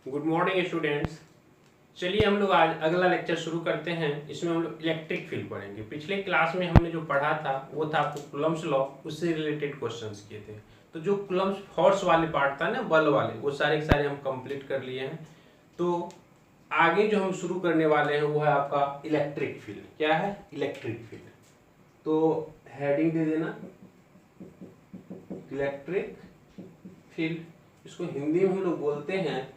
Good morning students. चलिए हम लोग आज अगला लेक्चर शुरू करते हैं। इसमें हम लोग इलेक्ट्रिक फील्ड पढ़ेंगे। पिछले क्लास में हमने जो पढ़ा था वो था आपको कूलम्ब्स लॉ, उससे रिलेटेड क्वेश्चंस किए थे। तो जो कूलम्ब्स फोर्स वाले पार्ट था ना, बल वाले, वो सारे के सारे हम कंप्लीट कर लिए हैं। तो आगे जो हम शुरू करने वाले हैं वो है आपका इलेक्ट्रिक फील्ड। क्या है? Electric field. तो हेडिंग दे देना इलेक्ट्रिक फील्ड। इसको हिंदी में हम लोग बोलते हैं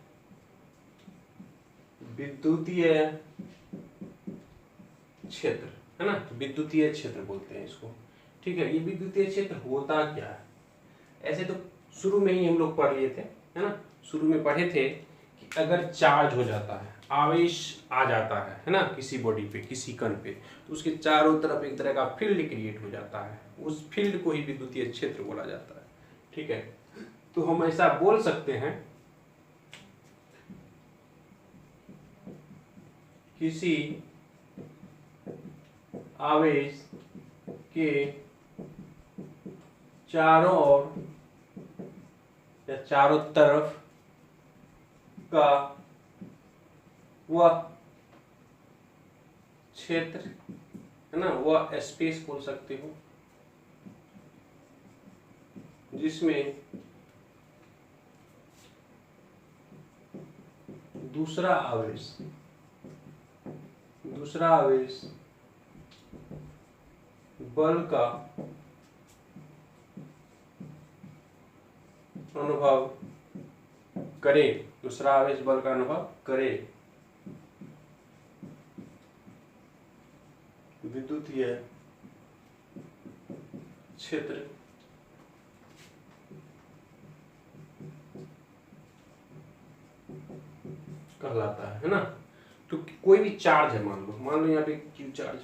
विद्युतीय क्षेत्र, है ना। विद्युतीय क्षेत्र बोलते हैं इसको। ठीक है, ये विद्युतीय क्षेत्र होता क्या है? ऐसे तो शुरू में ही हम लोग पढ़ लिए थे, है ना। शुरू में पढ़े थे कि अगर चार्ज हो जाता है, आवेश आ जाता है ना, किसी बॉडी पे, किसी कण पे, तो उसके चारों तरफ एक तरह का फील्ड क्रिएट हो जाता है। उस फील्ड को ही विद्युतीय क्षेत्र बोला जाता है। ठीक है, तो हम ऐसा बोल सकते हैं किसी आवेश के चारों ओर या चारों तरफ का वह क्षेत्र, है ना, वह स्पेस बोल सकते हो, जिसमें दूसरा आवेश बल का अनुभव करे, दूसरा आवेश बल का अनुभव करे। विद्युतीय क्षेत्र कहलाता है ना। तो कोई भी चार्ज है, मान लो यहाँ पे क्यू चार्ज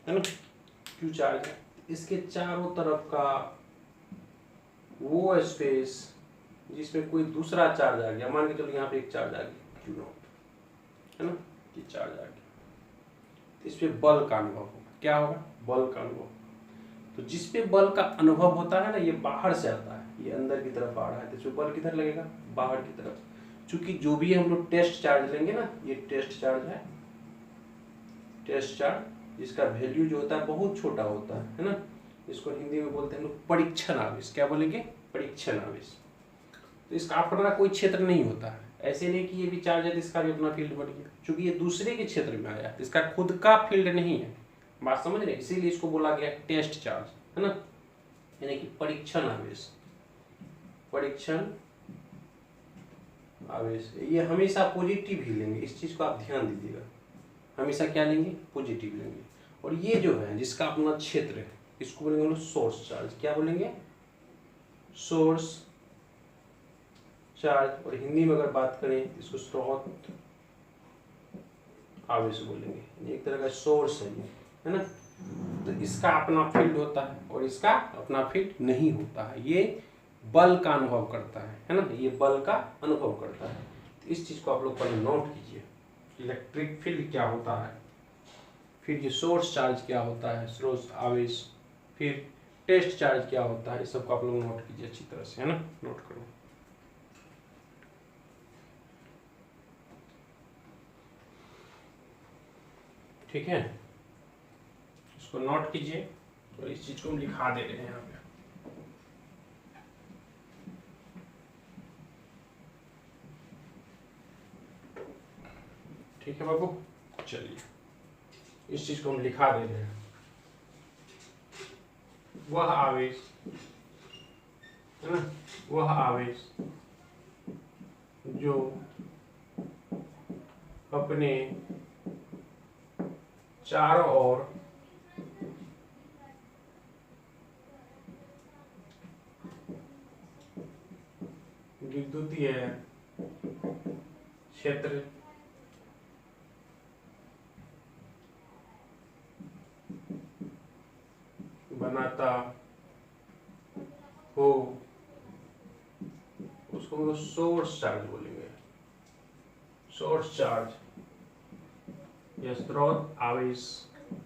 है ना, क्यू चार्ज है। इसके चारों तरफ का वो स्पेस जिसमें कोई दूसरा चार्ज आ गया, मान के चलो यहाँ पे एक चार्ज आ गया क्यू नॉट, है ना, ये चार्ज आ गया, तो इस पे बल का अनुभव होगा। क्या होगा? बल का अनुभव। तो जिस पे बल का अनुभव होता है ना, ये बाहर से आता है, ये अंदर की तरफ आ रहा है, तो इसमें बल किधर लगेगा? बाहर की तरफ। चूंकि जो भी हम लोग टेस्ट चार्ज लेंगे ना, ये टेस्ट चार्ज है, टेस्ट चार्ज, जिसका वैल्यू जो होता है बहुत छोटा होता है ना। इसको हिंदी में बोलते हैं हम लोग परीक्षण आवेश। क्या बोलेंगे? परीक्षण आवेश। तो इसका अपना कोई क्षेत्र नहीं होता है। ऐसे नहीं कि ये भी चार्ज है तो इसका भी अपना फील्ड बन गया, क्योंकि ये दूसरे के क्षेत्र में आया, तो इसका खुद का फील्ड नहीं है। बात समझ रहे? इसीलिए इसको बोला गया टेस्ट चार्ज, है ना, यानी कि परीक्षण आवेश। परीक्षण आवेश ये हमेशा पॉजिटिव ही लेंगे, इस चीज को आप ध्यान दीजिएगा। हमेशा क्या लेंगे? पॉजिटिव लेंगे। और ये जो है जिसका अपना क्षेत्र है, इसको बोलेंगे सोर्स चार्ज। क्या बोलेंगे? Source charge. और हिंदी में अगर बात करें इसको स्रोत आवेश बोलेंगे। एक तरह का सोर्स है ना। तो इसका अपना फील्ड होता है और इसका अपना फील्ड नहीं होता है। ये बल का अनुभव करता है ना, ये बल का अनुभव करता है। तो इस चीज को आप लोग पहले नोट कीजिए। इलेक्ट्रिक फील्ड क्या होता है, फिर ये सोर्स चार्ज क्या होता है, सोर्स आवेश, फिर टेस्ट चार्ज क्या होता है, इस सबको आप लोग नोट कीजिए अच्छी तरह से, है ना। नोट करो। ठीक है, इसको नोट कीजिए और इस चीज को हम लिखा दे रहे हैं यहाँ पे। ठीक है बाबू, चलिए इस चीज को हम लिखा दे रहे हैं। वह आवेश, है ना, वह आवेश जो अपने चारों ओर विद्युतीय क्षेत्र बनाता हो, उसको हम लोग सोर्स चार्ज बोलेंगे। सोर्स चार्ज या स्रोत आवेश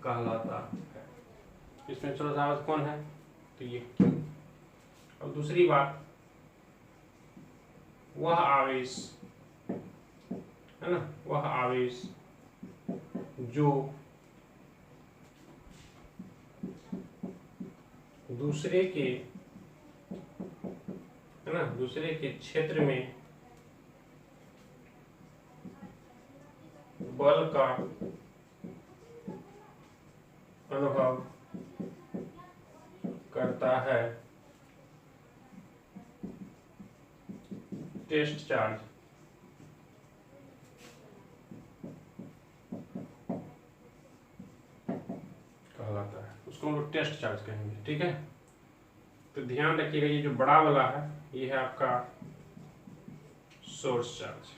कहलाता है। इसमें स्रोत आवेश कौन है? तो ये। और दूसरी बात, वह आवेश है ना, वह आवेश जो दूसरे के, है ना, दूसरे के क्षेत्र में बल का अनुभव करता है, टेस्ट चार्ज कहलाता है। उसको हम लोग टेस्ट चार्ज कहेंगे। ठीक है, तो ध्यान रखिएगा ये जो बड़ा वाला है ये है आपका सोर्स चार्ज,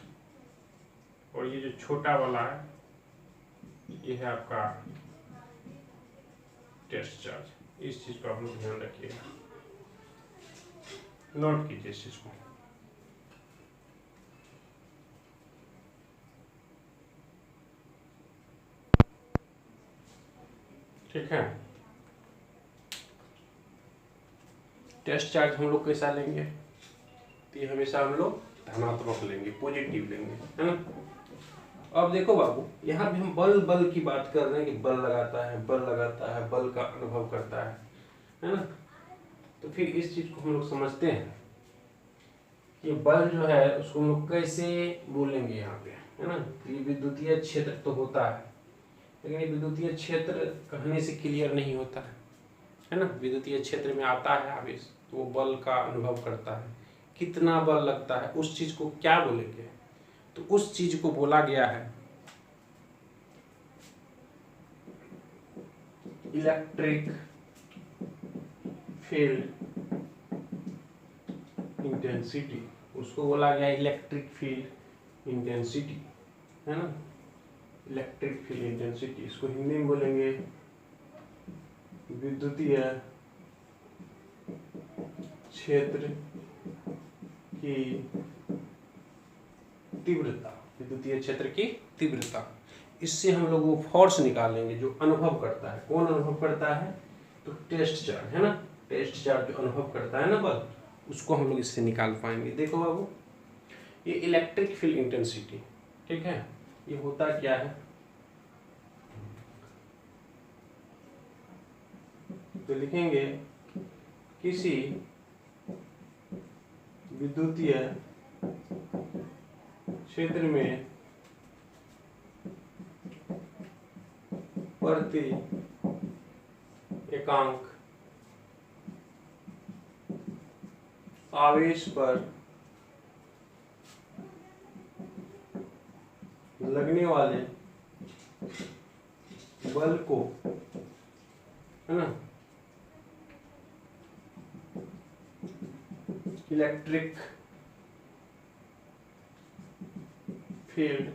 और ये जो छोटा वाला है ये है आपका टेस्ट चार्ज। इस चीज को आप लोग ध्यान रखिएगा, नोट कीजिए इस चीज को। ठीक है, टेस्ट चार्ज हम लोग कैसा लेंगे, तो ये हमेशा हम लोग धनात्मक लेंगे, पॉजिटिव लेंगे, है ना। अब देखो बाबू, यहाँ भी हम बल की बात कर रहे हैं कि बल लगाता है, बल का अनुभव करता है ना। तो फिर इस चीज को हम लोग समझते हैं कि बल जो है उसको हम लोग कैसे बोलेंगे यहाँ पे, है ना। ये विद्युतीय क्षेत्र तो होता है, लेकिन ये विद्युतीय क्षेत्र कहने से क्लियर नहीं होता है ना। विद्युतीय क्षेत्र में आता है आवेश तो वो बल का अनुभव करता है, कितना बल लगता है उस चीज को क्या बोलेंगे, तो उस चीज को बोला गया है इलेक्ट्रिक फील्ड इंटेंसिटी। उसको बोला गया इलेक्ट्रिक फील्ड इंटेंसिटी, है ना, इलेक्ट्रिक फील्ड इंटेंसिटी। इसको हिंदी में बोलेंगे विद्युतीय क्षेत्र की तीव्रता, विद्युतीय क्षेत्र की तीव्रता। इससे हम लोग वो फोर्स निकालेंगे जो अनुभव करता है। कौन अनुभव करता है, तो टेस्ट चार्ज, है ना। टेस्ट चार्ज जो अनुभव करता है ना बल, उसको हम लोग इससे निकाल पाएंगे। देखो बाबू, ये इलेक्ट्रिक फील्ड इंटेंसिटी, ठीक है, ये होता क्या है, तो लिखेंगे किसी विद्युतीय क्षेत्र में प्रति एकांक आवेश पर लगने वाले बल को, है ना, इलेक्ट्रिक फील्ड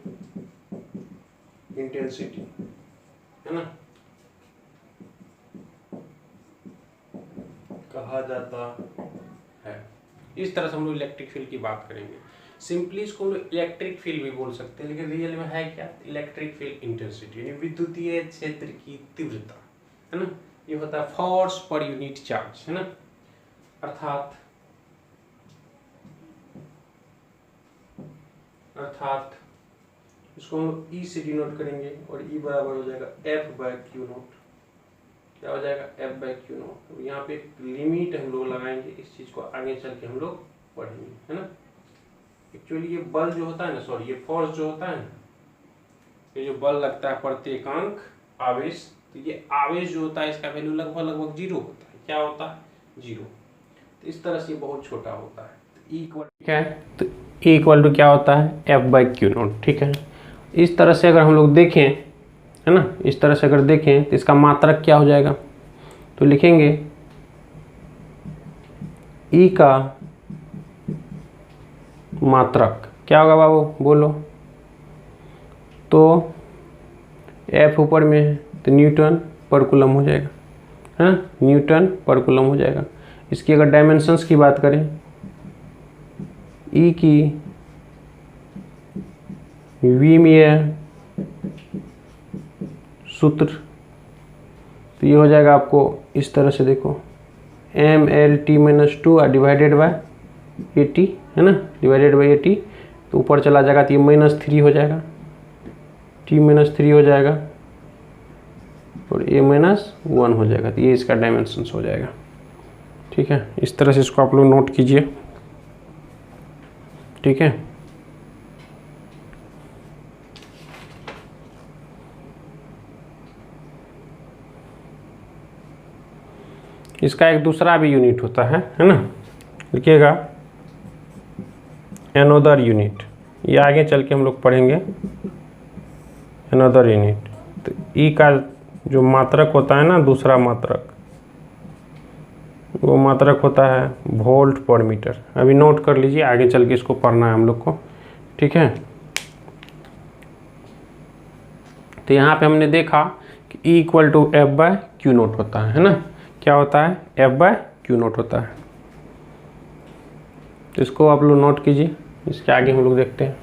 इंटेंसिटी, है ना, कहा जाता है। इस तरह से हम लोग इलेक्ट्रिक फील्ड की बात करेंगे। सिंपली इसको हम लोग इलेक्ट्रिक फील्ड भी बोल सकते हैं, लेकिन रियल में है क्या, इलेक्ट्रिक फील्ड इंटेंसिटी, यानी विद्युतीय क्षेत्र की तीव्रता, है ना। ये होता है फोर्स पर यूनिट चार्ज, है ना, अर्थात इसको हम लोग ई से डिनोट करेंगे, और ई बराबर हो जाएगा F/Q0। क्या हो जाएगा, F/Q0। तो यहाँ पे एक लिमिट हम लोग लगाएंगे, इस चीज को आगे चल के हम लोग पढ़ेंगे, है ना। एक्चुअली ये बल जो होता है ना, सॉरी, ये फोर्स जो होता है ना, ये जो बल लगता है प्रति एकांक आवेश, तो ये आवेश जो होता है इसका वैल्यू लगभग 0 होता है। क्या होता है, 0। तो इस तरह से ये बहुत छोटा होता है। तो E इक्वल क्या है, तो E इक्वल टू क्या होता है, F/Q0। ठीक है, इस तरह से अगर हम लोग देखें, है ना, इस तरह से अगर देखें तो इसका मात्रक क्या हो जाएगा, तो लिखेंगे E का मात्रक क्या होगा बाबू, बोलो। तो F ऊपर में है तो न्यूटन पर कूलम हो जाएगा, है ना, न्यूटन पर कूलम हो जाएगा। इसकी अगर डायमेंशंस की बात करें, E की विमीय सूत्र, तो ये हो जाएगा आपको इस तरह से, देखो mLT - 2 डिवाइडेड बाय 80, है ना, डिवाइडेड बाय 80 तो ऊपर चला जाएगा तो ये -3 हो जाएगा, t-3 हो जाएगा और a-1 हो जाएगा। तो ये इसका डायमेंशंस हो जाएगा। ठीक है, इस तरह से इसको आप लोग नोट कीजिए। ठीक है, इसका एक दूसरा भी यूनिट होता है ना, लिखिएगा एनोदर यूनिट। ये आगे चल के हम लोग पढ़ेंगे एनोदर यूनिट। तो ई का जो मात्रक होता है ना, दूसरा मात्रक, वो मात्रक होता है वोल्ट पर मीटर। अभी नोट कर लीजिए, आगे चल के इसको पढ़ना है हम लोग को। ठीक है, तो यहाँ पे हमने देखा कि E इक्वल टू F/Q0 होता है ना। क्या होता है? F/Q0 होता है। तो इसको आप लोग नोट कीजिए, इसके आगे हम लोग देखते हैं।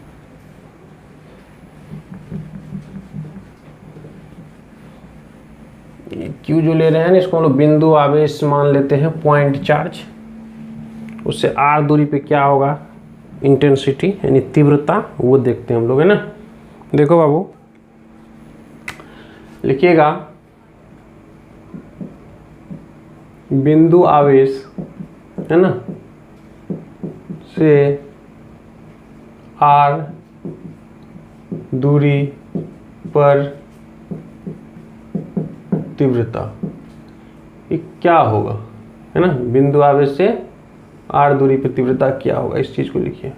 Q जो ले रहे हैं ना, इसको हम लोग बिंदु आवेश मान लेते हैं, पॉइंट चार्ज। उससे R दूरी पे क्या होगा, इंटेंसिटी यानी तीव्रता, वो देखते हैं हम लोग, है ना। देखो बाबू, लिखिएगा बिंदु आवेश, है ना, से R दूरी पर तीव्रता, ये क्या होगा, है ना। बिंदु आवेश से R दूरी पर तीव्रता क्या होगा, इस चीज को लिखिए,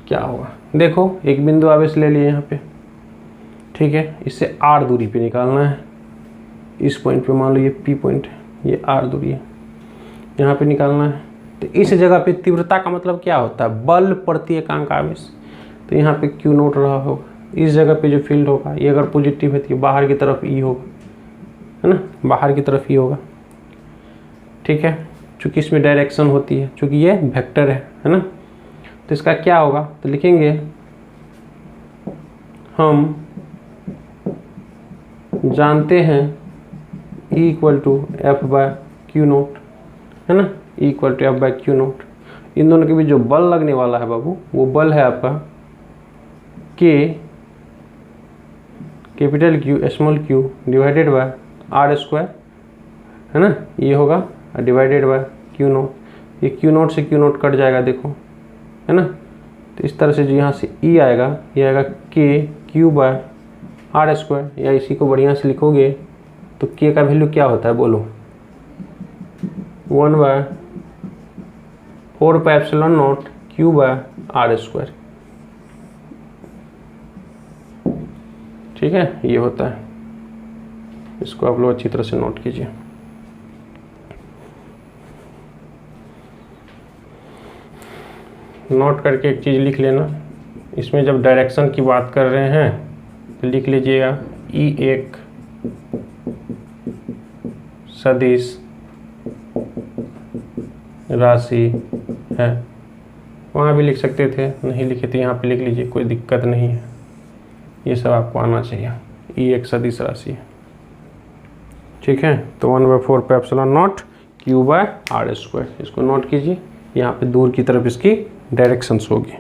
क्या होगा। देखो, एक बिंदु आवेश ले लिए यहाँ पे, ठीक है, इससे R दूरी पे निकालना है। इस पॉइंट पे मान लो ये P पॉइंट है, ये R दूरी है, यहाँ पे निकालना है। तो इस जगह पे तीव्रता का मतलब क्या होता है, बल प्रति एकांक आवेश। तो यहाँ पे Q0 रहा होगा। इस जगह पे जो फील्ड होगा, ये अगर पॉजिटिव है तो ये बाहर की तरफ E होगा, है ना, बाहर की तरफ E होगा। ठीक है, चूंकि इसमें डायरेक्शन होती है, चूंकि ये वेक्टर है ना। तो इसका क्या होगा, तो लिखेंगे हम जानते हैं E इक्वल टू F/Q0, है ना, E इक्वल टू F/Q0। इन दोनों के बीच जो बल लगने वाला है बाबू, वो बल है आपका K, capital Q small q divided by R², है ना, ये होगा डिवाइडेड बाय Q0। ये Q0 से Q0 कट जाएगा, देखो, है ना। तो इस तरह से जो यहाँ से E आएगा, ये आएगा KQ/R², या इसी को बढ़िया से लिखोगे तो K का वैल्यू क्या होता है, बोलो, 1/4πε0 Q/R²। ठीक है, ये होता है। इसको आप लोग अच्छी तरह से नोट कीजिए। नोट करके एक चीज़ लिख लेना, इसमें जब डायरेक्शन की बात कर रहे हैं तो लिख लीजिएगा E एक सदिश राशि है। वहाँ भी लिख सकते थे, नहीं लिखे तो यहाँ पे लिख लीजिए, कोई दिक्कत नहीं है। ये सब आपको आना चाहिए। E एक सदिश राशि है, ठीक है। तो 1/4πε0 Q/R², इसको नोट कीजिए। यहाँ पे दूर की तरफ इसकी डायरेक्शंस होगी,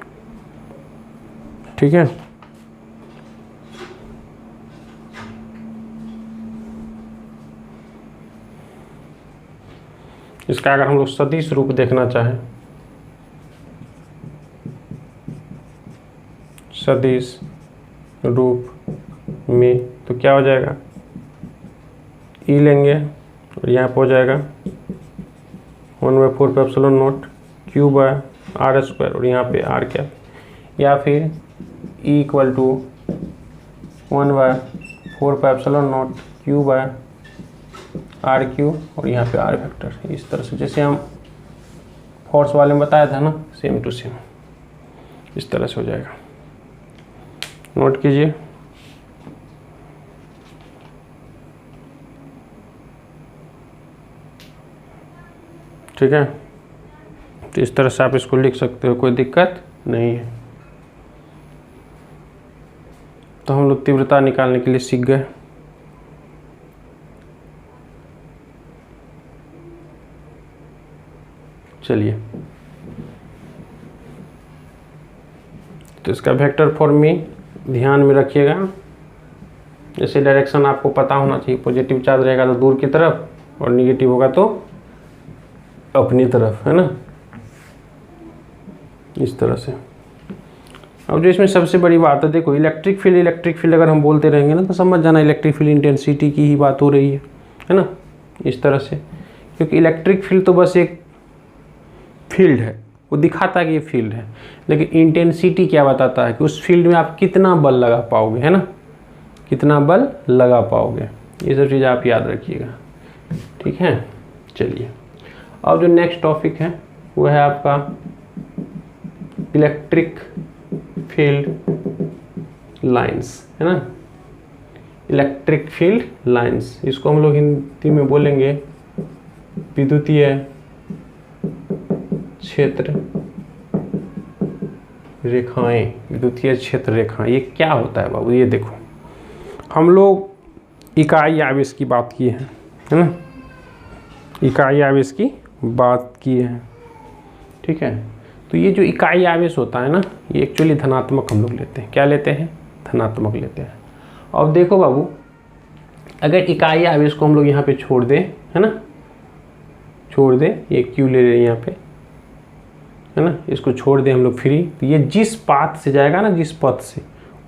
ठीक है। इसका अगर हम लोग सदिश रूप देखना चाहें, सदिश रूप में, तो क्या हो जाएगा, E लेंगे और यहाँ पे हो जाएगा 1/4πε0 Q/R², और यहाँ पे R क्या, या फिर E इक्वल टू 1/4πε0 Q/R³ और यहाँ पे R वेक्टर। इस तरह से जैसे हम फोर्स वाले में बताया था ना, सेम टू सेम इस तरह से हो जाएगा। नोट कीजिए। ठीक है, तो इस तरह से आप इसको लिख सकते हो, कोई दिक्कत नहीं है। तो हम लोग तीव्रता निकालने के लिए सीख गए। चलिए, तो इसका वेक्टर फॉर्म में ध्यान में रखिएगा, जैसे डायरेक्शन आपको पता होना चाहिए, पॉजिटिव चार्ज रहेगा तो दूर की तरफ और निगेटिव होगा तो अपनी तरफ, है ना, इस तरह से। अब जो इसमें सबसे बड़ी बात है, देखो इलेक्ट्रिक फील्ड अगर हम बोलते रहेंगे ना तो समझ जाना इलेक्ट्रिक फील्ड इंटेंसिटी की ही बात हो रही है ना, इस तरह से, क्योंकि इलेक्ट्रिक फील्ड तो बस एक फील्ड है, वो दिखाता है कि ये फील्ड है, लेकिन इंटेंसिटी क्या बताता है कि उस फील्ड में आप कितना बल लगा पाओगे, है ना, कितना बल लगा पाओगे, ये सब चीज़ आप याद रखिएगा, ठीक है। चलिए अब जो नेक्स्ट टॉपिक है वो है आपका इलेक्ट्रिक फील्ड लाइंस, है ना, इलेक्ट्रिक फील्ड लाइंस, इसको हम लोग हिंदी में बोलेंगे विद्युतीय क्षेत्र रेखाएं, विद्युतीय क्षेत्र रेखाएं। ये क्या होता है बाबू, ये देखो हम लोग इकाई आवेश की बात किए हैं, है ना, इकाई आवेश की बात किए हैं, ठीक है। तो ये जो इकाई आवेश होता है ना, ये एक्चुअली धनात्मक हम लोग लेते हैं, क्या लेते हैं, धनात्मक लेते हैं। अब देखो बाबू, अगर इकाई आवेश को हम लोग यहाँ पे छोड़ दें, है ना, छोड़ दें, ये क्यू ले रहे हैं यहाँ पे, है ना, इसको छोड़ दें हम लोग फ्री, तो ये जिस पाथ से जाएगा ना, जिस पथ से,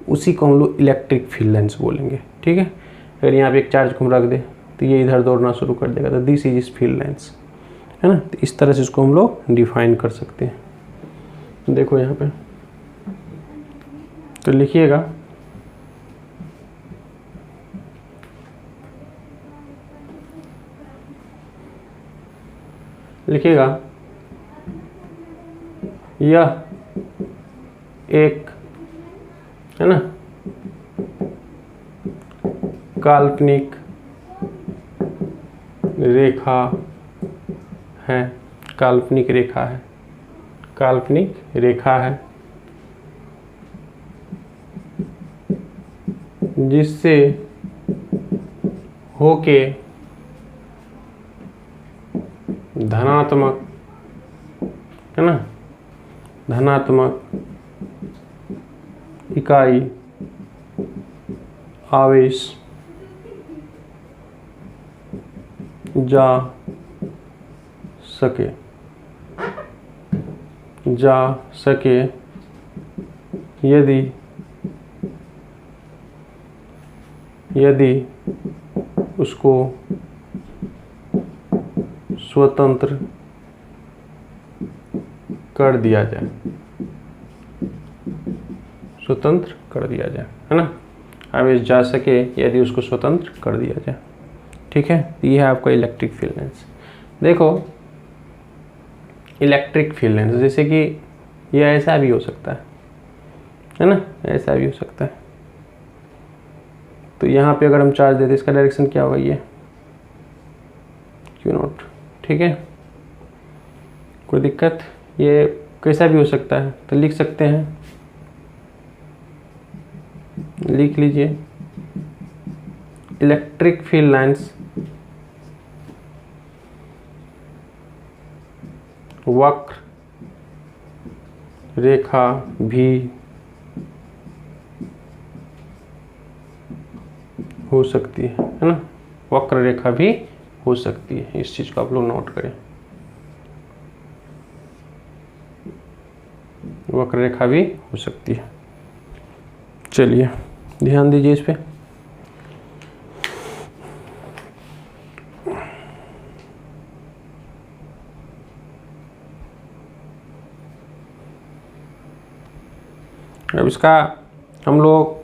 उसी को हम लोग इलेक्ट्रिक फील्ड लाइंस बोलेंगे, ठीक है। अगर यहाँ पे एक चार्ज को हम रख दें तो ये इधर दौड़ना शुरू कर देगा, तो दिस इज इस फील्ड लाइंस, है ना, तो इस तरह से इसको हम लोग डिफाइन कर सकते हैं। देखो यहाँ पे, तो लिखिएगा यह एक, है ना, काल्पनिक रेखा है, काल्पनिक रेखा है, काल्पनिक रेखा है, जिससे होके धनात्मक, है ना, धनात्मक इकाई आवेश जा सके यदि उसको स्वतंत्र कर दिया जाए, स्वतंत्र कर दिया जाए, है ना, आवेश जा सके यदि उसको स्वतंत्र कर दिया जाए, ठीक है। ये है आपका इलेक्ट्रिक फील्ड लाइंस। देखो इलेक्ट्रिक फील्ड लाइंस, जैसे कि ये ऐसा भी हो सकता है ना, ऐसा भी हो सकता है, तो यहाँ पे अगर हम चार्ज देते इसका डायरेक्शन क्या होगा, ये क्यू नॉट, ठीक है, कोई दिक्कत, ये कैसा भी हो सकता है, तो लिख सकते हैं, लिख लीजिए इलेक्ट्रिक फील्ड लाइंस वक्र रेखा भी हो सकती है ना, वक्र रेखा भी हो सकती है, इस चीज को आप लोग नोट करें, वक्र रेखा भी हो सकती है। चलिए ध्यान दीजिए इस पे। अब इसका हम लोग,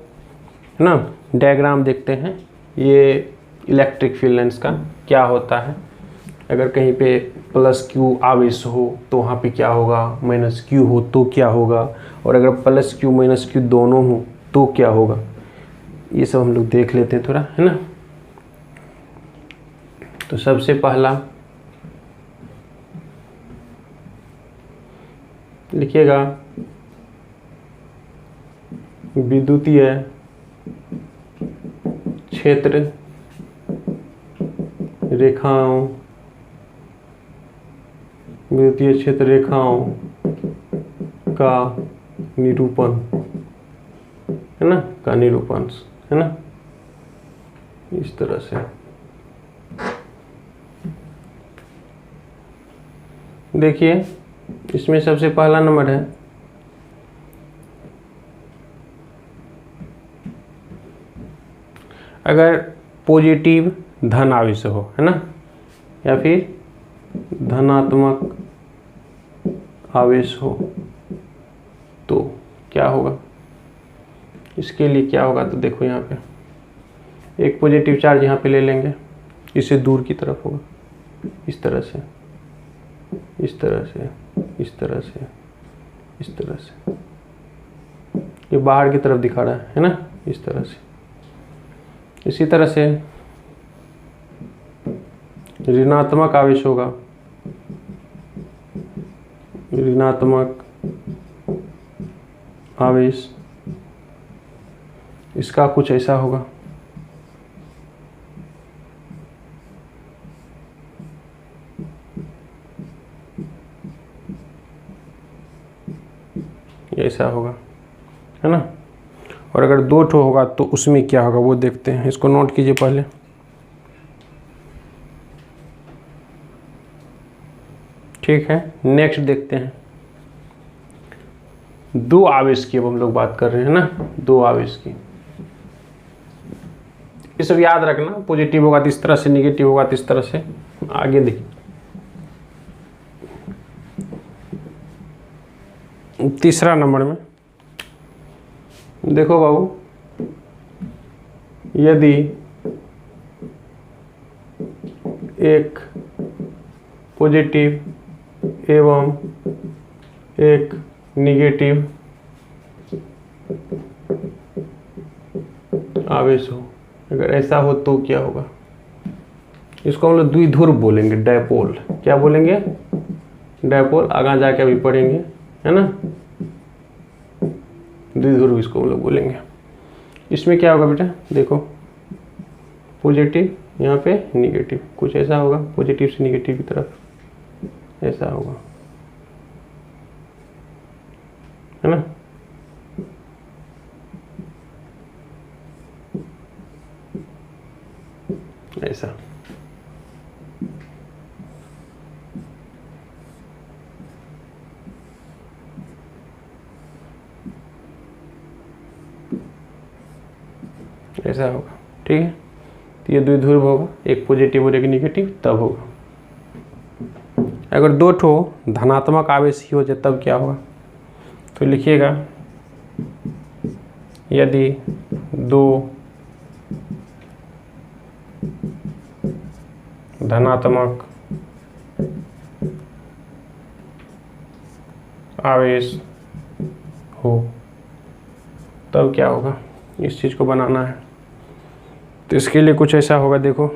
है ना, डायग्राम देखते हैं, ये इलेक्ट्रिक फील्ड लाइंस का क्या होता है। अगर कहीं पे प्लस क्यू आवेश हो तो वहाँ पे क्या होगा, माइनस क्यू हो तो क्या होगा, और अगर प्लस क्यू माइनस क्यू दोनों हो तो क्या होगा, ये सब हम लोग देख लेते हैं थोड़ा, है ना। तो सबसे पहला लिखिएगा विद्युतीय क्षेत्र रेखाओं, विद्युतीय क्षेत्र रेखाओं का निरूपण, है ना, का निरूपांश, है ना, इस तरह से। देखिए इसमें सबसे पहला नंबर है अगर पॉजिटिव धन आवेश हो, है ना, या फिर धनात्मक आवेश हो तो क्या होगा। इसके लिए क्या होगा तो देखो यहाँ पे एक पॉजिटिव चार्ज यहाँ पे ले लेंगे, इसे दूर की तरफ होगा, इस तरह से, इस तरह से, इस तरह से, इस तरह से, ये बाहर की तरफ दिखा रहा है ना, इस तरह से। इसी तरह से ऋणात्मक आवेश होगा, ऋणात्मक आवेश इसका कुछ ऐसा होगा। ऐसा होगा, है ना। और अगर दो ठो होगा तो उसमें क्या होगा वो देखते हैं, इसको नोट कीजिए पहले। ठीक है, नेक्स्ट देखते हैं। दो आवेश की अब हम लोग बात कर रहे हैं ना, दो आवेश की। ये सब याद रखना, पॉजिटिव होगा तो इस तरह से, निगेटिव होगा तो इस तरह से। आगे देखिए तीसरा नंबर में देखो बाबू, यदि एक पॉजिटिव एवं एक निगेटिव आवेश हो, अगर ऐसा हो तो क्या होगा। इसको हम लोग द्विध्रुव बोलेंगे, डायपोल। क्या बोलेंगे, डायपोल। आगे जाके अभी पढ़ेंगे, है ना, द्विध्रुव इसको हम लोग बोलेंगे। इसमें क्या होगा बेटा, देखो पॉजिटिव यहाँ पे निगेटिव, कुछ ऐसा होगा, पॉजिटिव से निगेटिव की तरफ ऐसा होगा, है ना। ऐसा ऐसा होगा, ठीक है। तो ये द्विध्रुव होगा, एक पॉजिटिव और एक निगेटिव, तब होगा। अगर दो ठो धनात्मक आवेश ही हो जाए तब क्या होगा, तो लिखिएगा यदि दो धनात्मक आवेश हो तब क्या होगा, इस चीज़ को बनाना है। तो इसके लिए कुछ ऐसा होगा, देखो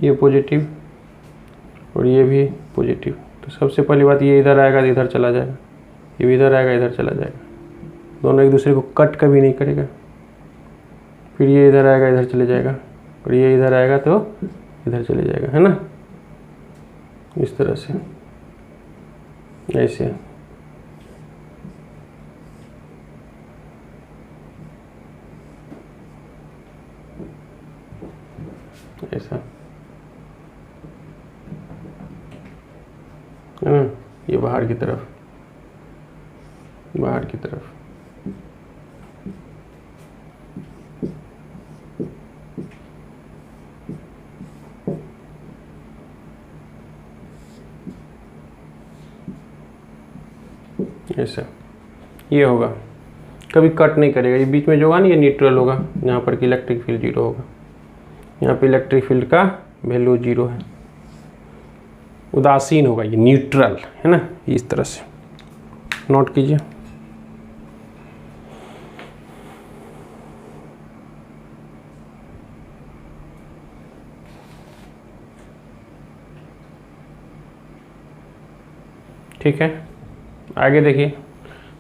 ये पॉजिटिव और ये भी पॉजिटिव। तो सबसे पहली बात, ये इधर आएगा तो इधर चला जाएगा, ये भी इधर आएगा इधर चला जाएगा, दोनों एक दूसरे को कट कभी नहीं करेगा। फिर ये इधर आएगा इधर चले जाएगा, और ये इधर आएगा तो इधर चले जाएगा, है ना, इस तरह से, ऐसे। ऐसा, है ना, ये बाहर की तरफ, बाहर की तरफ। ऐसा ये होगा, कभी कट नहीं करेगा। ये बीच में जो होगा ना, ये न्यूट्रल होगा, यहाँ पर कि इलेक्ट्रिक फील्ड जीरो होगा, यहाँ पे इलेक्ट्रिक फील्ड का वैल्यू जीरो है, उदासीन होगा, ये न्यूट्रल, है ना, इस तरह से नोट कीजिए। ठीक है, आगे देखिए।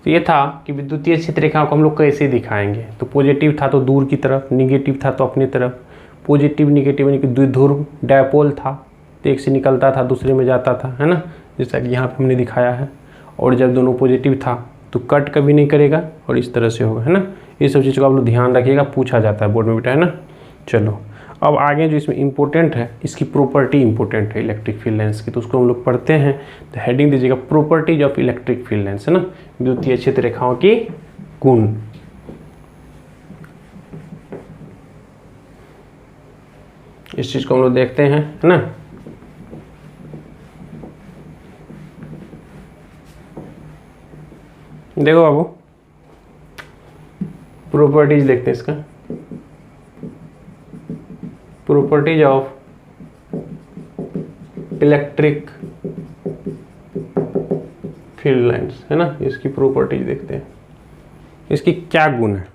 तो ये था कि विद्युतीय क्षेत्र रेखा को हम लोग कैसे दिखाएंगे। तो पॉजिटिव था तो दूर की तरफ, निगेटिव था तो अपनी तरफ। पॉजिटिव निगेटिव यानी कि द्विध्रुव, डायपोल था तो एक से निकलता था दूसरे में जाता था, है ना, जैसा कि यहाँ पे हमने दिखाया है। और जब दोनों पॉजिटिव था तो कट कभी नहीं करेगा और इस तरह से होगा, है ना। ये सब चीज़ को आप लोग ध्यान रखिएगा, पूछा जाता है बोर्ड में बेटा, है ना। चलो अब आगे जो इसमें इम्पोर्टेंट है, इसकी प्रॉपर्टी इम्पोर्टेंट है इलेक्ट्रिक फील्ड लेंस की, तो उसको हम लोग पढ़ते हैं। तो हेडिंग दीजिएगा properties of electric field lens, है ना, विद्युतीय क्षेत्र रेखाओं की गुण। इस चीज़ को हम लोग देखते हैं, है ना। देखो बाबू, प्रॉपर्टीज देखते हैं इसका। Properties of electric field lines, है ना, इसकी प्रॉपर्टीज देखते हैं, इसकी क्या गुण है।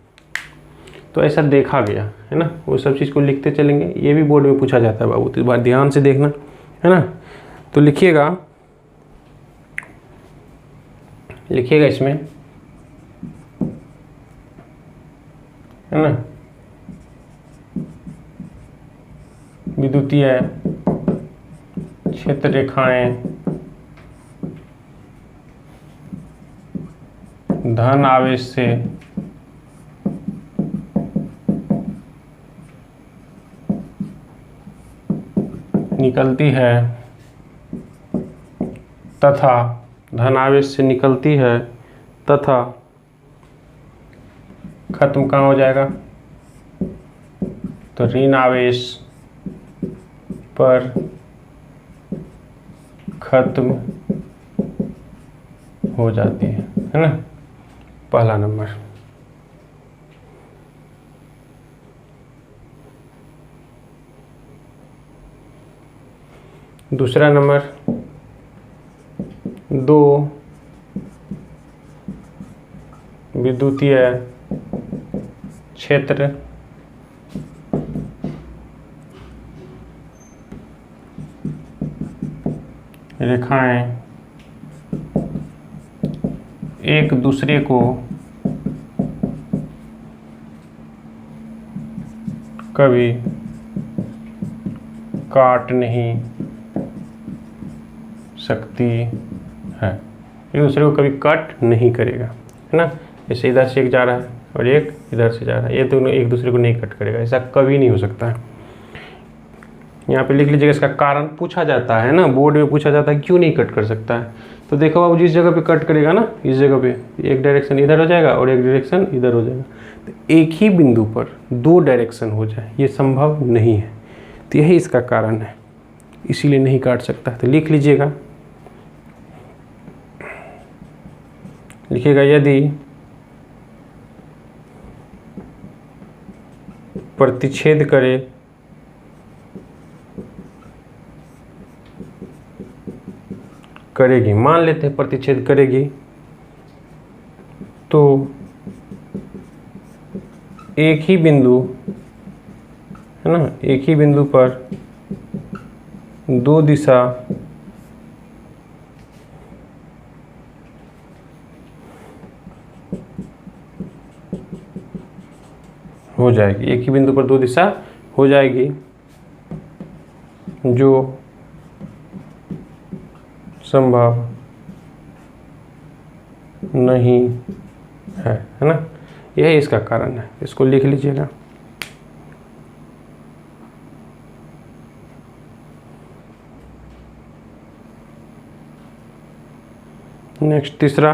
तो ऐसा देखा गया, है ना, वो सब चीज़ को लिखते चलेंगे। ये भी बोर्ड में पूछा जाता है बाबू, तो इस बार ध्यान से देखना, है ना। तो लिखिएगा इसमें, है ना, विद्युतीय क्षेत्र रेखाएं धन आवेश से निकलती है तथा धन आवेश से निकलती है तथा खत्म कहाँ हो जाएगा, तो ऋण आवेश पर खत्म हो जाती है ना, पहला नंबर। दूसरा नंबर, दो विद्युतीय क्षेत्र रेखाएं एक दूसरे को कभी काट नहीं सकती है, एक दूसरे को कभी कट नहीं करेगा, है ना। जैसे इधर से एक जा रहा है और एक इधर से जा रहा है, ये दोनों एक दूसरे को नहीं कट करेगा, ऐसा कभी नहीं हो सकता है। यहाँ पे लिख लीजिएगा, इसका कारण पूछा जाता है ना, बोर्ड में पूछा जाता है क्यों नहीं कट कर सकता है। तो देखो बाबू, जिस जगह पे कट करेगा ना, इस जगह पे एक डायरेक्शन इधर हो जाएगा और एक डायरेक्शन इधर हो जाएगा, तो एक ही बिंदु पर दो डायरेक्शन हो जाए ये संभव नहीं है। तो यही इसका कारण है, इसीलिए नहीं काट सकता। तो लिख लीजिएगा, लिखिएगा, यदि प्रतिच्छेद करेगी, मान लेते हैं प्रतिच्छेद करेगी, तो एक ही बिंदु, है ना, एक ही बिंदु पर दो दिशा हो जाएगी, एक ही बिंदु पर दो दिशा हो जाएगी, जो संभव नहीं है ना। यही इसका कारण है, इसको लिख लीजिएगा। नेक्स्ट तीसरा,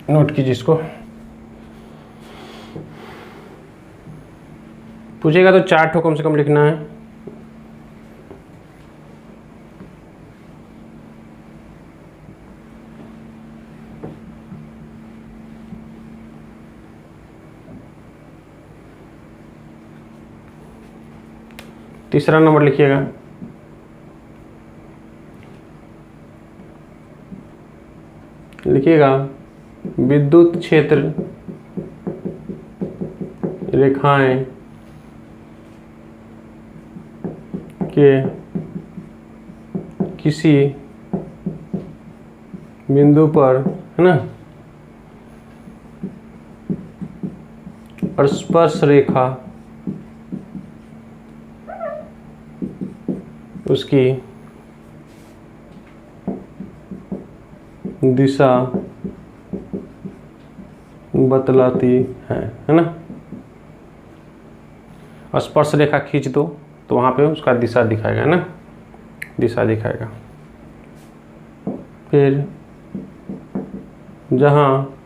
नोट कीजिए इसको, पूछेगा तो 4 ठो कम से कम लिखना है। तीसरा नंबर लिखिएगा, विद्युत क्षेत्र रेखाएं के किसी बिंदु पर, है ना, स्पर्श रेखा उसकी दिशा बतलाती है ना। स्पर्श रेखा खींच दो तो वहाँ पे उसका दिशा दिखाएगा ना, दिशा दिखाएगा। फिर जहाँ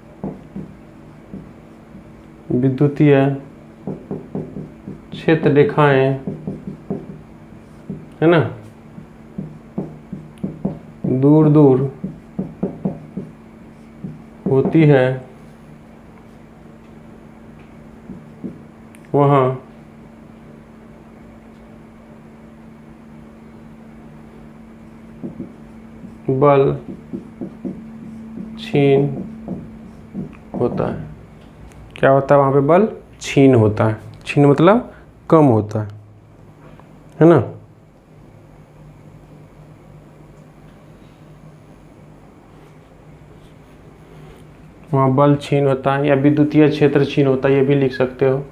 विद्युतीय क्षेत्र रेखाएं है ना दूर दूर होती है, वहाँ बल क्षीण होता है। क्या होता है वहाँ पे? बल क्षीण होता है। क्षीण मतलब कम होता है ना। वहाँ बल क्षीण होता है या विद्युतीय क्षेत्र क्षीण होता है, ये भी लिख सकते हो।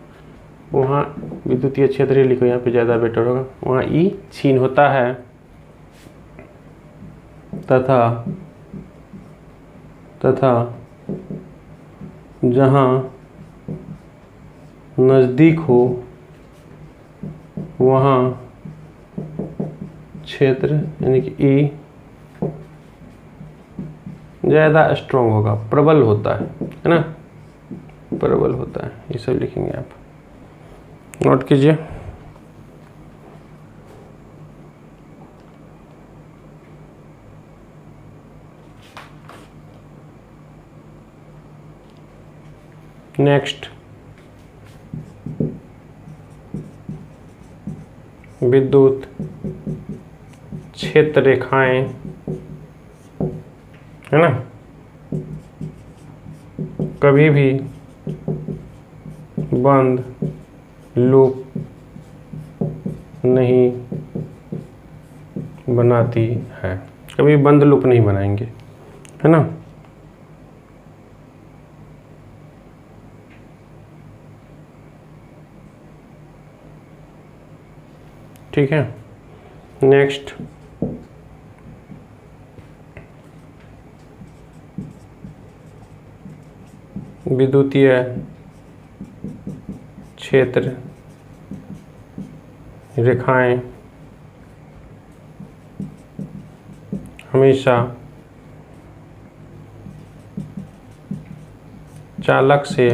वहाँ विद्युतीय क्षेत्र ही लिखो, यहाँ पे ज़्यादा बेटर होगा। वहाँ ई क्षीण होता है तथा जहाँ नज़दीक हो वहाँ क्षेत्र यानी कि ई ज़्यादा स्ट्रॉन्ग होगा, प्रबल होता है ना, प्रबल होता है। ये सब लिखेंगे आप, नोट कीजिए। नेक्स्ट, विद्युत क्षेत्र रेखाएं है ना कभी भी बंद लूप नहीं बनाती है, कभी बंद लूप नहीं बनाएंगे, है ना। ठीक है। नेक्स्ट, विद्युतीय क्षेत्र रेखाएं हमेशा चालक से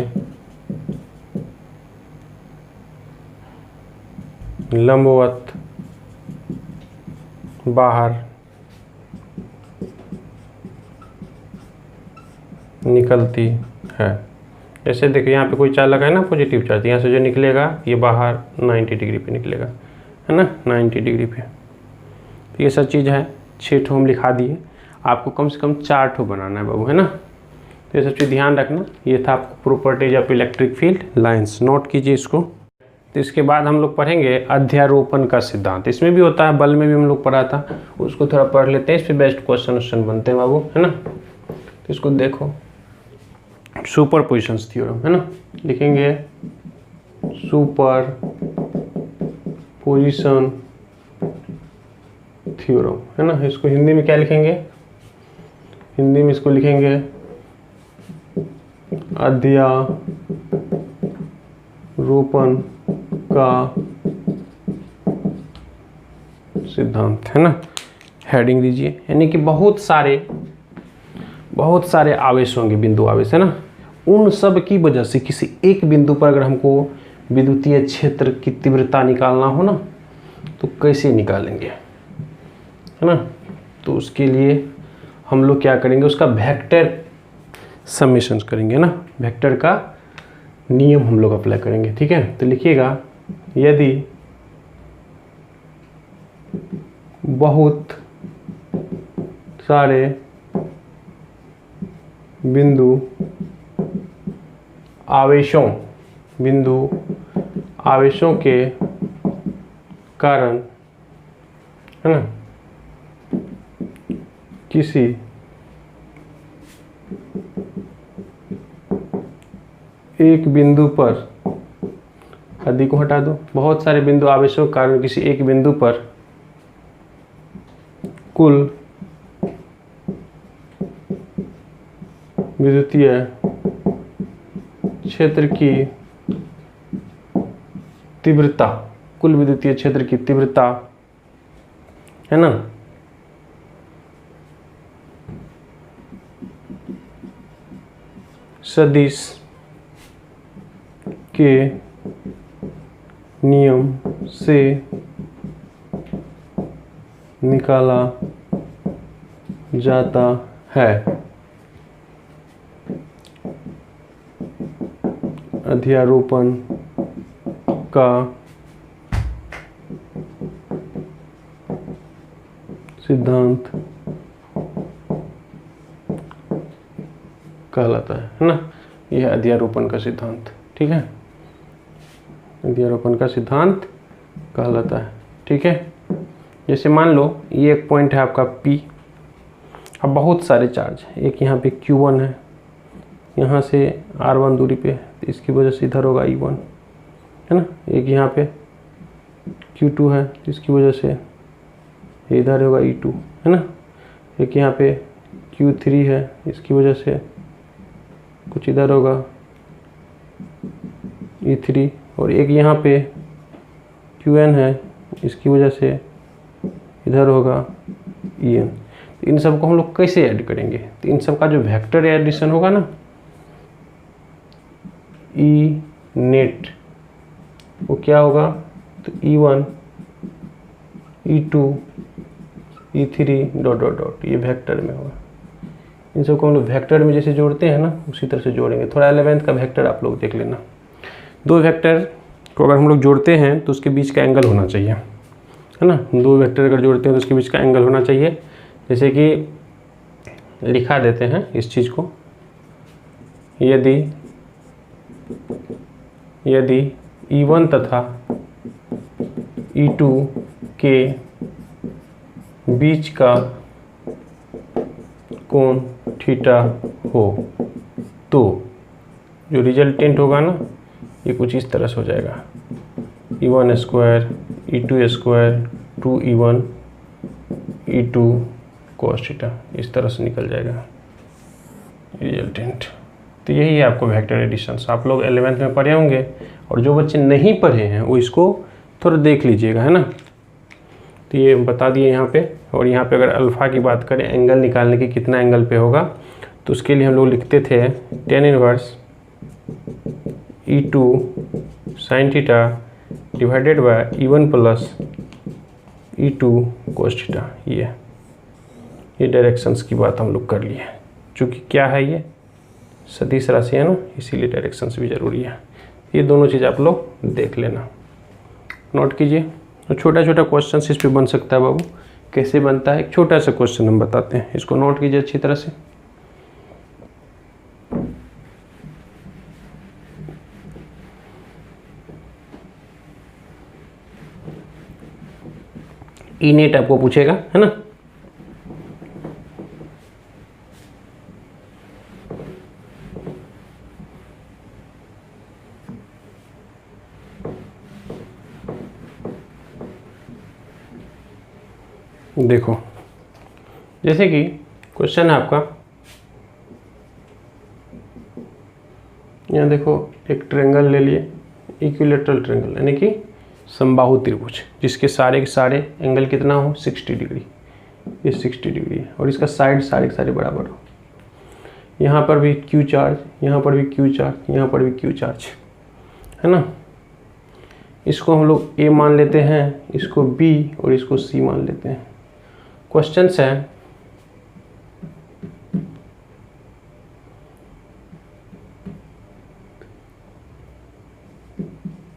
लंबवत बाहर निकलती है। जैसे देखिए यहाँ पे कोई चालक है ना, पॉजिटिव चार्ज, यहाँ से जो निकलेगा ये बाहर 90 डिग्री पे निकलेगा, है ना, 90 डिग्री पे। तो ये सब चीज़ है, 6 ठो हम लिखा दिए। आपको कम से कम 4 ठो बनाना है बाबू, है ना। तो ये सब चीज़ ध्यान रखना। ये था आपको properties of electric field lines, note कीजिए इसको। तो इसके बाद हम लोग पढ़ेंगे अध्यारोपण का सिद्धांत। इसमें भी होता है, बल में भी हम लोग पढ़ा था, उसको थोड़ा पढ़ लेते हैं। इस पर बेस्ट क्वेश्चन बनते हैं बाबू, है ना। तो इसको देखो, सुपर पोजिशंस थ्योरम, है ना, लिखेंगे सुपर पोजिशन थ्योरम, है ना। इसको हिंदी में क्या लिखेंगे? हिंदी में इसको लिखेंगे अध्यारोपण का सिद्धांत, है ना। हेडिंग दीजिए, यानी कि बहुत सारे आवेश होंगे, बिंदु आवेश, है ना। उन सब की वजह से किसी एक बिंदु पर अगर हमको विद्युतीय क्षेत्र की तीव्रता निकालना हो ना, तो कैसे निकालेंगे, है ना। तो उसके लिए हम लोग क्या करेंगे, उसका वेक्टर समेशन करेंगे ना, वेक्टर का नियम हम लोग अप्लाई करेंगे। ठीक है, तो लिखिएगा, यदि बहुत सारे बिंदु आवेशों के कारण, है ना, किसी एक बिंदु पर, आदि को हटा दो, बहुत सारे बिंदु आवेशों के कारण किसी एक बिंदु पर कुल विद्युतीय क्षेत्र की तीव्रता, कुल विद्युतीय क्षेत्र की तीव्रता है ना, सदिश के नियम से निकाला जाता है। अध्यारोपण का सिद्धांत कहलाता है ना। यह अध्यारोपण का सिद्धांत, ठीक है, अध्यारोपण का सिद्धांत कहलाता है, ठीक है। जैसे मान लो ये एक पॉइंट है आपका P, अब बहुत सारे चार्ज, एक यहाँ पे Q1 है, यहाँ से R1 दूरी पे, तो इसकी वजह से इधर होगा E1 है ना। एक यहाँ पे Q2 है, तो इसकी वजह से इधर होगा E2 है ना। एक यहाँ पे Q3 है, इसकी वजह से कुछ इधर होगा E3, और एक यहाँ पे Qn है, इसकी वजह से इधर होगा En। इन सब को हम लोग कैसे ऐड करेंगे, तो इन सब का जो वेक्टर एडिशन होगा ना, E नेट, वो क्या होगा, तो E1 E2 E3 dot dot dot, ये वेक्टर में होगा। इन सबको हम लोग वेक्टर में जैसे जोड़ते हैं ना, उसी तरह से जोड़ेंगे। थोड़ा 11th का वेक्टर आप लोग देख लेना। दो वेक्टर को अगर हम लोग जोड़ते हैं तो उसके बीच का एंगल होना चाहिए, है ना। दो वेक्टर अगर जोड़ते हैं तो उसके बीच का एंगल होना चाहिए। जैसे कि लिखा देते हैं इस चीज़ को, यदि E1 तथा E2 के बीच का कोण थीटा हो, तो जो रिजल्टेंट होगा ना, ये कुछ इस तरह से हो जाएगा, E1 square E2 square 2E1 E2 cos theta, इस तरह से निकल जाएगा रिजल्टेंट। तो यही है आपको वेक्टर एडिशंस, आप लोग 11th में पढ़े होंगे, और जो बच्चे नहीं पढ़े हैं वो इसको थोड़ा देख लीजिएगा, है ना। तो ये बता दिए यहाँ पे। और यहाँ पे अगर अल्फ़ा की बात करें, एंगल निकालने की कितना एंगल पे होगा, तो उसके लिए हम लोग लिखते थे tan inverse E2 sin theta divided by E1 plus E2 cos theta. ये डायरेक्शंस की बात हम लोग कर लिए, चूँकि क्या है, ये सदिश राशि है ना, इसीलिए डायरेक्शंस भी ज़रूरी है। ये दोनों चीज़ आप लोग देख लेना, नोट कीजिए। तो छोटा छोटा क्वेश्चन इस पे बन सकता है बाबू। कैसे बनता है, एक छोटा सा क्वेश्चन हम बताते हैं, इसको नोट कीजिए अच्छी तरह से। ई नेट आपको पूछेगा, है ना। देखो, जैसे कि क्वेश्चन है आपका, यहाँ देखो एक ट्रायंगल ले लिए, इक्विलेटरल ट्रायंगल यानी कि समबाहु त्रिभुज, जिसके सारे के सारे एंगल कितना हो, 60 डिग्री। ये 60 डिग्री है, और इसका साइड सारे के सारे बराबर हो। यहाँ पर भी क्यू चार्ज, यहाँ पर भी क्यू चार्ज, यहाँ पर भी क्यू चार्ज, है ना। इसको हम लोग ए मान लेते हैं, इसको बी और इसको सी मान लेते हैं। क्वेश्चन है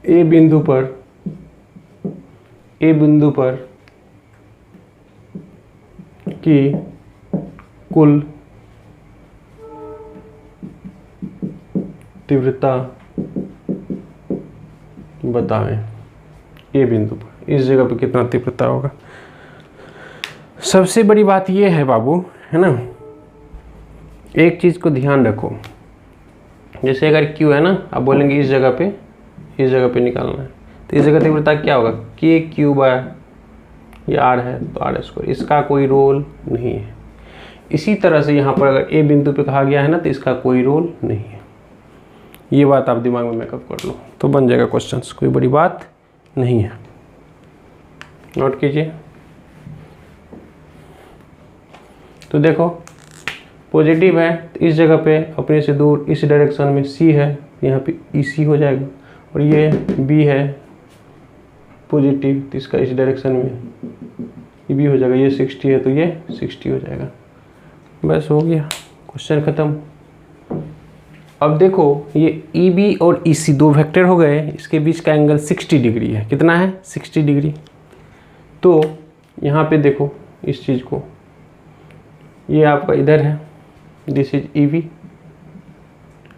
ए बिंदु पर की कुल तीव्रता बताएं। ए बिंदु पर इस जगह पे कितना तीव्रता होगा। सबसे बड़ी बात ये है बाबू, है ना, एक चीज़ को ध्यान रखो। जैसे अगर Q है ना, आप बोलेंगे इस जगह पे निकालना है, तो इस जगह तीव्रता क्या होगा, KQ बाय ये r है तो r², इसका कोई रोल नहीं है। इसी तरह से यहाँ पर अगर a बिंदु पे कहा गया है ना तो इसका कोई रोल नहीं है। ये बात आप दिमाग में मेकअप कर लो तो बन जाएगा क्वेश्चन, कोई बड़ी बात नहीं है। नोट कीजिए। तो देखो पॉजिटिव है तो इस जगह पे अपने से दूर इस डायरेक्शन में c है, यहाँ पे EC हो जाएगा, और ये B है पॉजिटिव तो इसका इस डायरेक्शन में ये B हो जाएगा, ये 60 है तो ये 60 हो जाएगा। बस हो गया, क्वेश्चन खत्म। अब देखो ये EB और EC दो वेक्टर हो गए, इसके बीच का एंगल 60 डिग्री है। कितना है? 60 डिग्री। तो यहाँ पे देखो इस चीज़ को, ये आपका इधर है, दिस इज EB,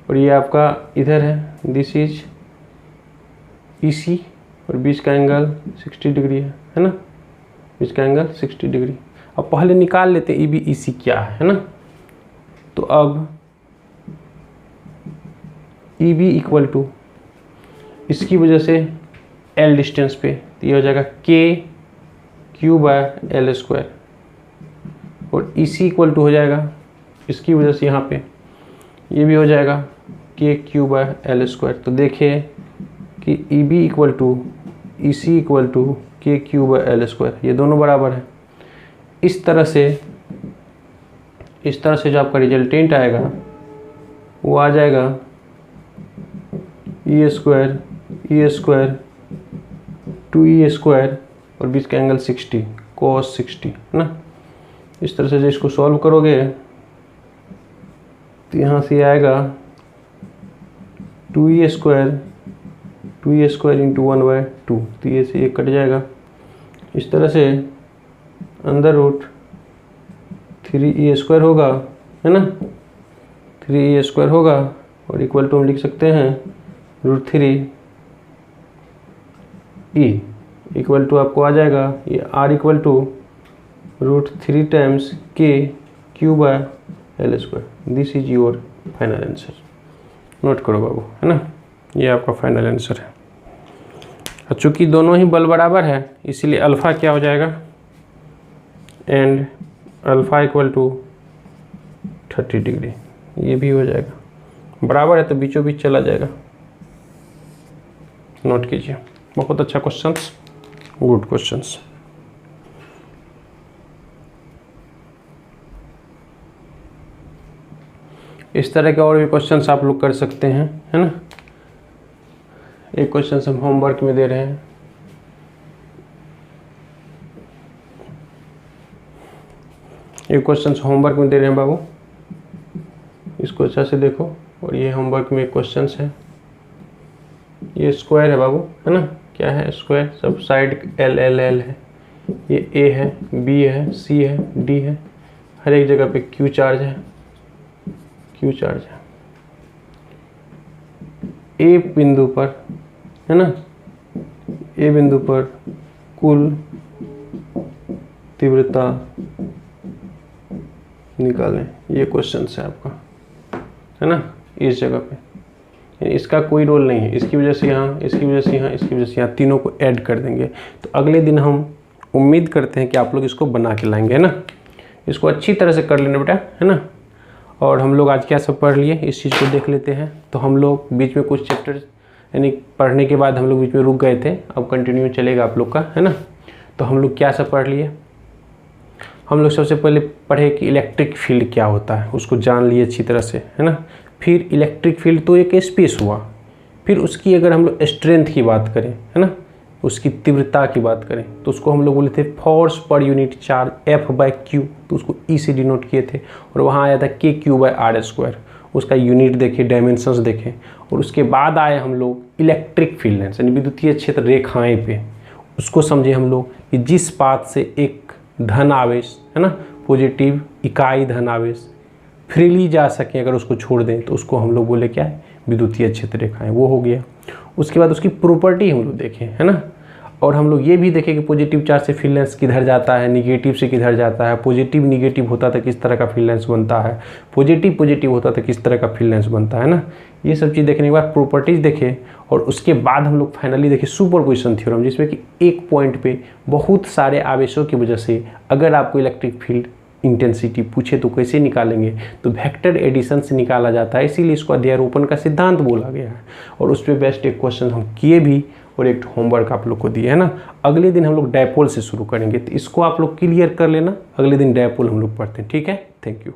और ये आपका इधर है, दिस इज EC, और बीच का एंगल 60 डिग्री है ना, बीच का एंगल 60 डिग्री। अब पहले निकाल लेते हैं EB EC क्या है ना। तो अब EB इक्वल टू इसकी वजह से L डिस्टेंस पे तो ये हो जाएगा KQ/L², और EC इक्वल टू हो जाएगा इसकी वजह से यहाँ पे ये भी हो जाएगा KQ/L²। तो देखिए कि EB equal to EC equal to KQ/L², ये दोनों बराबर है। इस तरह से जो आपका रिजल्टेंट आएगा वो आ जाएगा E² 2E² और बीच का एंगल 60 cos 60 है ना। इस तरह से जो इसको सॉल्व करोगे तो यहाँ से आएगा 2E² इंटू 1/2, तो ये से ये कट जाएगा। इस तरह से अंडर रूट 3E² होगा है ना, 3E² होगा, और इक्वल टू हम लिख सकते हैं √3E इक्वल टू आपको आ जाएगा ये R equal to √3 times KQ/L²। This is your final answer. Note करो बाबू, है ना, ये आपका फाइनल आंसर है। चूँकि दोनों ही बल बराबर है इसीलिए अल्फ़ा क्या हो जाएगा, and alpha equal to 30 degree, ये भी हो जाएगा। बराबर है तो बीचों बीच चला जाएगा। नोट कीजिए, बहुत अच्छा क्वेश्चंस, गुड क्वेश्चंस। इस तरह के और भी क्वेश्चंस आप लोग कर सकते हैं, है ना। एक क्वेश्चन हम होमवर्क में दे रहे हैं। एक क्वेश्चन होमवर्क में दे रहे हैं बाबू, इसको अच्छा से देखो। और ये होमवर्क में क्वेश्चन है, ये स्क्वायर है बाबू, है ना। क्या है? स्क्वायर, सब साइड L L L है। ये A है, B है, C है, D है, हर एक जगह पे Q चार्ज है, Q चार्ज है। A बिंदु पर, है ना, A बिंदु पर कुल तीव्रता निकालें, ये क्वेश्चन है आपका, है ना। इस जगह पे इसका कोई रोल नहीं है, इसकी वजह से यहाँ, इसकी वजह से यहाँ, इसकी वजह से यहाँ, तीनों को ऐड कर देंगे। तो अगले दिन हम उम्मीद करते हैं कि आप लोग इसको बना के लाएंगे, है ना। इसको अच्छी तरह से कर लेना बेटा, है ना। और हम लोग आज क्या सब पढ़ लिए इस चीज़ को देख लेते हैं। तो हम लोग बीच में कुछ चैप्टर यानी पढ़ने के बाद हम लोग बीच में रुक गए थे, अब कंटिन्यू चलेगा आप लोग का, है ना। तो हम लोग क्या सब पढ़ लिए? हम लोग सबसे पहले पढ़े कि इलेक्ट्रिक फील्ड क्या होता है, उसको जान लिए अच्छी तरह से, है ना। फिर इलेक्ट्रिक फील्ड तो एक स्पेस हुआ, फिर उसकी अगर हम लोग स्ट्रेंथ की बात करें, है ना, उसकी तीव्रता की बात करें तो उसको हम लोग बोले थे force per unit charge F/Q, तो उसको E से डिनोट किए थे। और वहाँ आया था KQ/R², उसका यूनिट देखे, डायमेंशंस देखे। और उसके बाद आए हम लोग इलेक्ट्रिक फील्ड यानी विद्युतीय क्षेत्र रेखाएं पे, उसको समझे हम लोग कि जिस पाथ से एक धन आवेश, है ना, पॉजिटिव इकाई धन आवेश फ्रीली जा सके, अगर उसको छोड़ दें तो उसको हम लोग बोले क्या है, विद्युतीय क्षेत्र रेखाएं, वो हो गया। उसके बाद उसकी प्रॉपर्टी हम लोग देखें, है ना। और हम लोग ये भी देखें कि पॉजिटिव चार्ज से फील्ड लेंथ किधर जाता है, निगेटिव से किधर जाता है, पॉजिटिव निगेटिव होता तो किस तरह का फील्ड लेंथ बनता है, पॉजिटिव पॉजिटिव होता तो किस तरह का फील्ड लेंथ बनता है ना। ये सब चीज़ देखने के बाद प्रॉपर्टीज़ देखें और उसके बाद हम लोग फाइनली देखें सुपरपोजिशन थ्योरम, जिसमें कि एक पॉइंट पे बहुत सारे आवेशों की वजह से अगर आपको इलेक्ट्रिक फील्ड इंटेंसिटी पूछे तो कैसे निकालेंगे, तो वेक्टर एडिशन से निकाला जाता है, इसीलिए इसको अध्यारोपण का सिद्धांत बोला गया है। और उस पर बेस्ट एक क्वेश्चन हम किए भी और एक होमवर्क आप लोग को दिए है ना। अगले दिन हम लोग डायपोल से शुरू करेंगे, तो इसको आप लोग क्लियर कर लेना, अगले दिन डायपोल हम लोग पढ़ते हैं। ठीक है, थैंक यू।